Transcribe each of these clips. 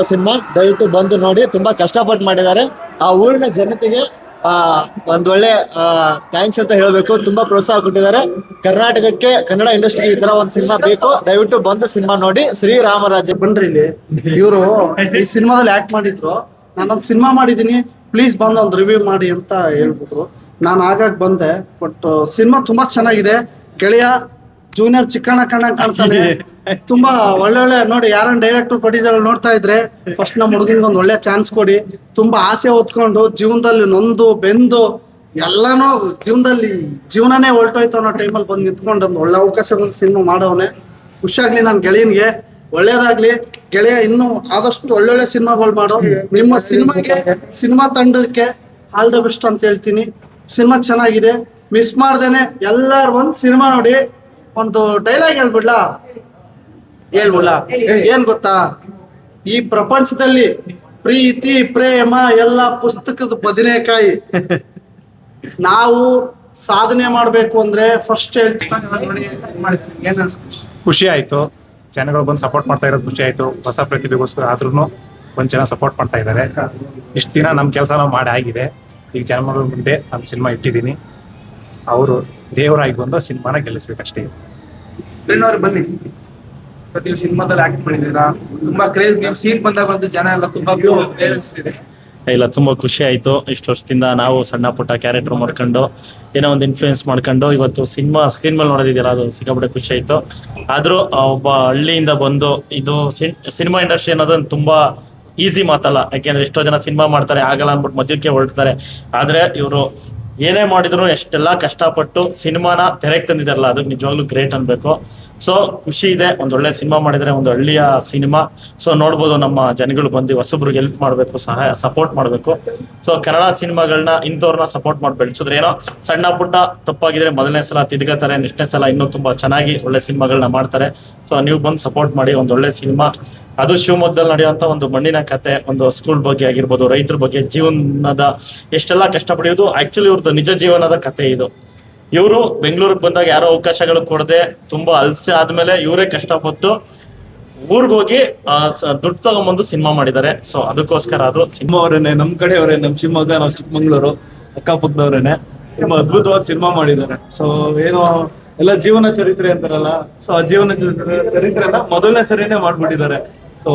Cinema ದಯವಿಟ್ಟು ಬಂದು ನೋಡಿ, ತುಂಬಾ ಕಷ್ಟಪಟ್ಟು ಮಾಡಿದ್ದಾರೆ. ಆ ಊರಿನ ಜನತೆಗೆ ಒಂದೊಳ್ಳೆ ಥ್ಯಾಂಕ್ಸ್ ಅಂತ ಹೇಳಬೇಕು. ತುಂಬಾ ಪ್ರೋತ್ಸಾಹ ಕೊಟ್ಟಿದ್ದಾರೆ. ಕರ್ನಾಟಕಕ್ಕೆ, ಕನ್ನಡ ಇಂಡಸ್ಟ್ರಿಗೆ ಈ ತರ ಒಂದು ಸಿನಿಮಾ ಬೇಕು. ದಯವಿಟ್ಟು ಬಂದು ಸಿನಿಮಾ ನೋಡಿ. ಶ್ರೀರಾಮರಾಜ್ಯ ಬನ್ರಿ ಇಲ್ಲಿ. ಇವರು ಈ ಸಿನಿಮಾದಲ್ಲಿ ಆಕ್ಟ್ ಮಾಡಿದ್ರು. ನಾನೊಂದು ಸಿನಿಮಾ ಮಾಡಿದೀನಿ, ಪ್ಲೀಸ್ ಬಂದು ಒಂದು ರಿವ್ಯೂ ಮಾಡಿ ಅಂತ ಹೇಳ್ಬಿಟ್ರು. ನಾನು ಆಗಾಗ ಬಂದೆ. ಬಟ್ ಸಿನಿಮಾ ತುಂಬಾ ಚೆನ್ನಾಗಿದೆ. ಗೆಳೆಯ ಜೂನಿಯರ್ ಚಿಕ್ಕಣ್ಣ ಕಾಣ್ತಾನೆ. ತುಂಬಾ ಒಳ್ಳೊಳ್ಳೆ ನೋಡಿ, ಯಾರನ್ನ ಡೈರೆಕ್ಟರ್ ಪ್ರೊಡ್ಯೂಸರ್ ನೋಡ್ತಾ ಇದ್ರೆ ಫಸ್ಟ್ ನಮ್ಮ ಹುಡುಗನಿಗೆ ಒಂದು ಒಳ್ಳೆ ಚಾನ್ಸ್ ಕೊಡಿ. ತುಂಬಾ ಆಸೆ ಹೊತ್ಕೊಂಡು ಜೀವನದಲ್ಲಿ ನೊಂದು ಬೆಂದು ಎಲ್ಲಾನು ಜೀವನನೇ ಹೊಲ್ಟೋಯ್ತು ಅನ್ನೋ ಟೈಮಲ್ಲಿ ಬಂದು ನಿಂತ್ಕೊಂಡು ಒಂದು ಒಳ್ಳೆ ಅವಕಾಶ ಸಿನಿಮಾ ಮಾಡೋನೆ. ಖುಷಿಯಾಗ್ಲಿ ನನ್ನ ಗೆಳೆಯನ್ಗೆ, ಒಳ್ಳೇದಾಗ್ಲಿ ಗೆಳೆಯ. ಇನ್ನೂ ಆದಷ್ಟು ಒಳ್ಳೊಳ್ಳೆ ಸಿನಿಮಾಗಳು ಮಾಡೋ. ನಿಮ್ಮ ಸಿನಿಮಾ ತಂಡಕ್ಕೆ ಆಲ್ ದ ಬೆಸ್ಟ್ ಅಂತ ಹೇಳ್ತೀನಿ. ಸಿನಿಮಾ ಚೆನ್ನಾಗಿದೆ, ಮಿಸ್ ಮಾಡ್ದೇನೆ ಎಲ್ಲಾರು ಒಂದು ಸಿನಿಮಾ ನೋಡಿ. ಒಂದು ಡೈಲಾಗ್ ಹೇಳ್ಬಿಡ್ಲಾ? ಏನ್ ಗೊತ್ತಾ, ಈ ಪ್ರಪಂಚದಲ್ಲಿ ಪ್ರೀತಿ ಪ್ರೇಮ ಎಲ್ಲ ಪುಸ್ತಕದ ಬದನೆಕಾಯಿ. ನಾವು ಸಾಧನೆ ಮಾಡ್ಬೇಕು ಅಂದ್ರೆ ಫಸ್ಟ್ ಖುಷಿ ಆಯ್ತು. ಜನಗಳು ಬಂದು ಸಪೋರ್ಟ್ ಮಾಡ್ತಾ ಇರೋದು ಖುಷಿ ಆಯ್ತು. ಹೊಸ ಪ್ರತಿಭೆಗೋಸ್ಕರ ಆದ್ರೂ ಒಂದ್ ಜನ ಸಪೋರ್ಟ್ ಮಾಡ್ತಾ ಇದ್ದಾರೆ. ಇಷ್ಟು ದಿನ ನಮ್ ಕೆಲಸ ನಾವು ಮಾಡಿ ಆಗಿದೆ. ಈಗ ಜನಗಳ ಮುಂದೆ ನಾನು ಸಿನಿಮಾ ಇಟ್ಟಿದ್ದೀನಿ. ಅವರು ದೇವರಾಗಿ ಬಂದು ಸಿನಿಮಾನ ಗೆಲ್ಲಿಸ್ಬೇಕಷ್ಟೇ. ಬನ್ನಿ, ನೀವು ಸಿನಿಮಾದಲ್ಲಿ ಆಕ್ಟ್ ಮಾಡಿದ್ದೀರಾ, ತುಂಬಾ ಕ್ರೇಜ್. ನೀವು ಸೀನ್ ಬಂದಾಗ ಒಂದು ಜನ ಎಲ್ಲ ತುಂಬಾ ಪ್ರೇರಿಸ್ತಿದೆ. ಇಲ್ಲ, ತುಂಬಾ ಖುಷಿ ಆಯ್ತು. ಇಷ್ಟು ವರ್ಷದಿಂದ ನಾವು ಸಣ್ಣ ಪುಟ್ಟ ಕ್ಯಾರೆಕ್ಟರ್ ಮಾಡ್ಕೊಂಡು ಏನೋ ಒಂದು ಇನ್ಫ್ಲೂಯೆನ್ಸ್ ಮಾಡ್ಕೊಂಡು ಇವತ್ತು ಸಿನಿಮಾ ಸ್ಕ್ರೀನ್ ಮೇಲೆ ನೋಡೋದಿದ್ದೀರಾ, ಅದು ಸಿಕ್ಕಾಪಟ್ಟೆ ಖುಷಿ ಆಯ್ತು. ಆದ್ರೂ ಒಬ್ಬ ಹಳ್ಳಿಯಿಂದ ಬಂದು ಇದು ಸಿನಿಮಾ ಇಂಡಸ್ಟ್ರಿ ಅನ್ನೋದೊಂದು ತುಂಬಾ ಈಸಿ ಮಾತಲ್ಲ. ಯಾಕೆಂದ್ರೆ ಎಷ್ಟೋ ಜನ ಸಿನಿಮಾ ಮಾಡ್ತಾರೆ, ಆಗಲ್ಲ ಅಂದ್ಬಿಟ್ಟು ಮಧ್ಯಕ್ಕೆ ಹೊರಡ್ತಾರೆ. ಆದ್ರೆ ಇವರು ಏನೇ ಮಾಡಿದ್ರು ಎಷ್ಟೆಲ್ಲ ಕಷ್ಟಪಟ್ಟು ಸಿನಿಮಾನ ತೆರೆಗೆ ತಂದಿದಾರಲ್ಲ, ಅದಕ್ಕೆ ನಿಜವಾಗ್ಲೂ ಗ್ರೇಟ್ ಅನ್ಬೇಕು. ಸೊ ಖುಷಿ ಇದೆ, ಒಂದ್ ಒಳ್ಳೆ ಸಿನಿಮಾ ಮಾಡಿದ್ರೆ, ಒಂದು ಹಳ್ಳಿಯ ಸಿನಿಮಾ. ಸೊ ನೋಡ್ಬೋದು, ನಮ್ಮ ಜನಗಳು ಬಂದು ಹೊಸಬ್ರಿಗೆ ಹೆಲ್ಪ್ ಮಾಡಬೇಕು, ಸಪೋರ್ಟ್ ಮಾಡಬೇಕು. ಸೊ ಕನ್ನಡ ಸಿನಿಮಾಗಳನ್ನ ಇಂಥವ್ರನ್ನ ಸಪೋರ್ಟ್ ಮಾಡಿ ಬೆಳೆಸಿದ್ರೆ, ಏನೋ ಸಣ್ಣ ಪುಟ್ಟ ತಪ್ಪಾಗಿದ್ರೆ ಮೊದಲನೇ ಸಲ ತಿದ್ಕೋತಾರೆ, ನೆಕ್ಸ್ಟ್ನೇ ಸಲ ಇನ್ನೂ ತುಂಬಾ ಚೆನ್ನಾಗಿ ಒಳ್ಳೆ ಸಿನಿಮಾಗಳನ್ನ ಮಾಡ್ತಾರೆ. ಸೊ ನೀವು ಬಂದು ಸಪೋರ್ಟ್ ಮಾಡಿ. ಒಂದು ಒಳ್ಳೆ ಸಿನಿಮಾ, ಅದು ಶಿವಮೊಗ್ಗದಲ್ಲಿ ನಡೆಯುವಂತ ಒಂದು ಮಣ್ಣಿನ ಕತೆ, ಒಂದು ಸ್ಕೂಲ್ ಬಗ್ಗೆ ಆಗಿರ್ಬೋದು, ರೈತರ ಬಗ್ಗೆ, ಜೀವನದ ಎಷ್ಟೆಲ್ಲ ಕಷ್ಟಪಡೆಯೋದು ಆಕ್ಚುಲಿ ಇವ್ರದ್ದು ನಿಜ ಜೀವನದ ಕತೆ ಇದು. ಇವರು ಬೆಂಗಳೂರಿಗೆ ಬಂದಾಗ ಯಾರೋ ಅವಕಾಶಗಳು ಕೊಡದೆ ತುಂಬಾ ಅಲ್ಸೆ ಆದ್ಮೇಲೆ ಇವರೇ ಕಷ್ಟಪಟ್ಟು ಊರ್ಗ್ ಹೋಗಿ ದುಡ್ಡು ತಗೊಂಬಂದು ಸಿನಿಮಾ ಮಾಡಿದ್ದಾರೆ. ಸೊ ಅದಕ್ಕೋಸ್ಕರ ಅದು ಸಿನಿಮಾ ಅವರೇನೆ, ನಮ್ ಕಡೆ ಅವರೇ, ನಮ್ ಶಿವಮೊಗ್ಗ, ನಾವು ಚಿಕ್ಕಮಂಗ್ಳೂರು ಅಕ್ಕಪಕ್ಕದವ್ರೇನೆ ತುಂಬಾ ಅದ್ಭುತವಾದ ಸಿನಿಮಾ ಮಾಡಿದ್ದಾರೆ. ಸೊ ಏನೋ ಎಲ್ಲ ಜೀವನ ಚರಿತ್ರೆ ಅಂತಾರಲ್ಲ, ಸೊ ಆ ಜೀವನ ಚರಿತ್ರೆನ ಮೊದಲನೇ ಸರಿನೇ ಮಾಡ್ಬಿಟ್ಟಿದ್ದಾರೆ. ಸೊ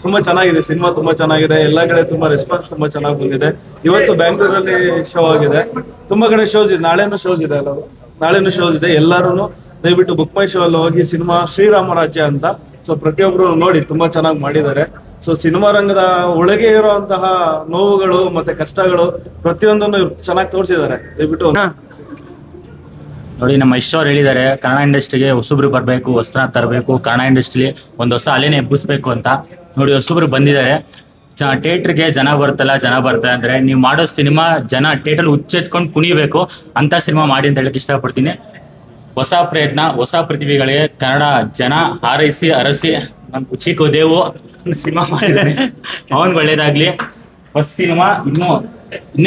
ತುಂಬಾ ಚೆನ್ನಾಗಿದೆ ಸಿನಿಮಾ, ತುಂಬಾ ಚೆನ್ನಾಗಿದೆ. ಎಲ್ಲಾ ಕಡೆ ತುಂಬಾ ರೆಸ್ಪಾನ್ಸ್ ತುಂಬಾ ಚೆನ್ನಾಗಿ ಬಂದಿದೆ. ಇವತ್ತು ಬ್ಯಾಂಗ್ಳೂರಲ್ಲಿ ಶೋ ಆಗಿದೆ, ತುಂಬಾ ಕಡೆ ಶೋಸ್ ಇದೆ. ನಾಳೆನೂ ಶೋಸ್ ಇದೆ ಅಲ್ಲ, ನಾಳೆನೂ ಶೋಸ್ ಇದೆ. ಎಲ್ಲಾರು ದಯವಿಟ್ಟು ಬುಕ್ ಮೈ ಶೋ ಅಲ್ಲಿ ಹೋಗಿ ಸಿನಿಮಾ ಶ್ರೀರಾಮರಾಜ್ಯ ಅಂತ. ಸೊ ಪ್ರತಿಯೊಬ್ರು ನೋಡಿ, ತುಂಬಾ ಚೆನ್ನಾಗಿ ಮಾಡಿದ್ದಾರೆ. ಸೊ ಸಿನಿಮಾ ರಂಗದ ಒಳಗೆ ಇರುವಂತಹ ನೋವುಗಳು ಮತ್ತೆ ಕಷ್ಟಗಳು ಪ್ರತಿಯೊಂದನ್ನು ಚೆನ್ನಾಗಿ ತೋರಿಸಿದ್ದಾರೆ. ದಯವಿಟ್ಟು ನೋಡಿ, ನಮ್ಮ ಇಷ್ಟವ್ರು ಹೇಳಿದ್ದಾರೆ, ಕನ್ನಡ ಇಂಡಸ್ಟ್ರಿಗೆ ಹೊಸಬ್ರು ಬರಬೇಕು, ವಸ್ತ್ರ ತರಬೇಕು, ಕನ್ನಡ ಇಂಡಸ್ಟ್ರಿಲಿ ಒಂದು ಹೊಸ ಅಲೆನೇ ಎಬ್ಬಿಸ್ಬೇಕು ಅಂತ. ನೋಡಿ, ಹೊಸಬ್ರು ಬಂದಿದ್ದಾರೆ. ಥಿಯೇಟ್ರಿಗೆ ಜನ ಬರ್ತಾರೆ ಅಂದ್ರೆ ನೀವು ಮಾಡೋ ಸಿನಿಮಾ ಜನ ಥಿಯೇಟರ್ ಹುಚ್ಚೆತ್ಕೊಂಡು ಕುಣಿಬೇಕು ಅಂತ ಸಿನಿಮಾ ಮಾಡಿ ಅಂತ ಹೇಳಕ್ ಇಷ್ಟಪಡ್ತೀನಿ. ಹೊಸ ಪ್ರಯತ್ನ, ಹೊಸ ಪ್ರತಿಭೆಗಳಿಗೆ ಕನ್ನಡ ಜನ ಹಾರೈಸಿ ಅರಸಿ ನಮ್ಮ ಚಿಕ್ಕ ದೇವು ಸಿನಿಮಾ ಮಾಡಿದ್ದಾರೆ. ಅವನ್ಗೆ ಒಳ್ಳೇದಾಗ್ಲಿ. ಫಸ್ಟ್ ಸಿನಿಮಾ ಇನ್ನೂ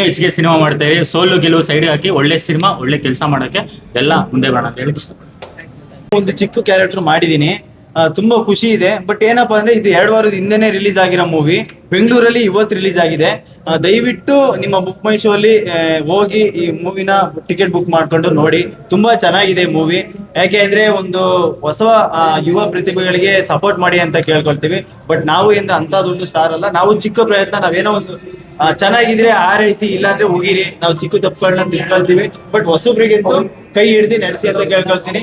ಹೆಚ್ಚಿಗೆ ಸಿನಿಮಾ ಮಾಡ್ತಾ ಇರಿ. ಸೋಲು ಗೆಲುವು ಸೈಡ್ ಹಾಕಿ ಒಳ್ಳೆ ಸಿನಿಮಾ, ಒಳ್ಳೆ ಕೆಲಸ ಮಾಡೋಕೆ ಎಲ್ಲ ಮುಂದೆ ಬೇಡ ಅಂತ ಹೇಳಿ ಇಷ್ಟಪಡ್ತೀನಿ. ಒಂದು ಚಿಕ್ಕ ಕ್ಯಾರೆಕ್ಟರ್ ಮಾಡಿದೀನಿ, ತುಂಬಾ ಖುಷಿ ಇದೆ. ಬಟ್ ಏನಪ್ಪಾ ಅಂದ್ರೆ ಇದು 2 ವಾರದ ಹಿಂದೆನೆ ರಿಲೀಸ್ ಆಗಿರೋ ಮೂವಿ, ಬೆಂಗಳೂರಲ್ಲಿ ಇವತ್ತು ರಿಲೀಸ್ ಆಗಿದೆ. ದಯವಿಟ್ಟು ನಿಮ್ಮ ಬುಕ್ ಮೈ ಶೋ ಅಲ್ಲಿ ಹೋಗಿ ಈ ಮೂವಿನ ಟಿಕೆಟ್ ಬುಕ್ ಮಾಡ್ಕೊಂಡು ನೋಡಿ. ತುಂಬಾ ಚೆನ್ನಾಗಿದೆ ಮೂವಿ. ಯಾಕೆ ಅಂದ್ರೆ ಒಂದು ಹೊಸ ಯುವ ಪ್ರತಿಭೆಗಳಿಗೆ ಸಪೋರ್ಟ್ ಮಾಡಿ ಅಂತ ಕೇಳ್ಕೊಳ್ತೀವಿ. ಬಟ್ ನಾವು ಅಂತ ದೊಡ್ಡ ಸ್ಟಾರ್ ಅಲ್ಲ, ನಾವು ಚಿಕ್ಕ ಪ್ರಯತ್ನ, ನಾವೇನೋ ಒಂದು ಚೆನ್ನಾಗಿದ್ರೆ ಆರೈಸಿ, ಇಲ್ಲಾಂದ್ರೆ ಹೋಗಿರಿ. ನಾವು ಚಿಕ್ಕ ತಪ್ಪುಗಳನ್ನ ತಿಳ್ಕೊಳ್ತೀವಿ, ಬಟ್ ಹೊಸಬ್ರಿಗಂತೂ ಕೈ ಹಿಡ್ದು ನಡೆಸಿ ಅಂತ ಕೇಳ್ಕೊಳ್ತೀನಿ.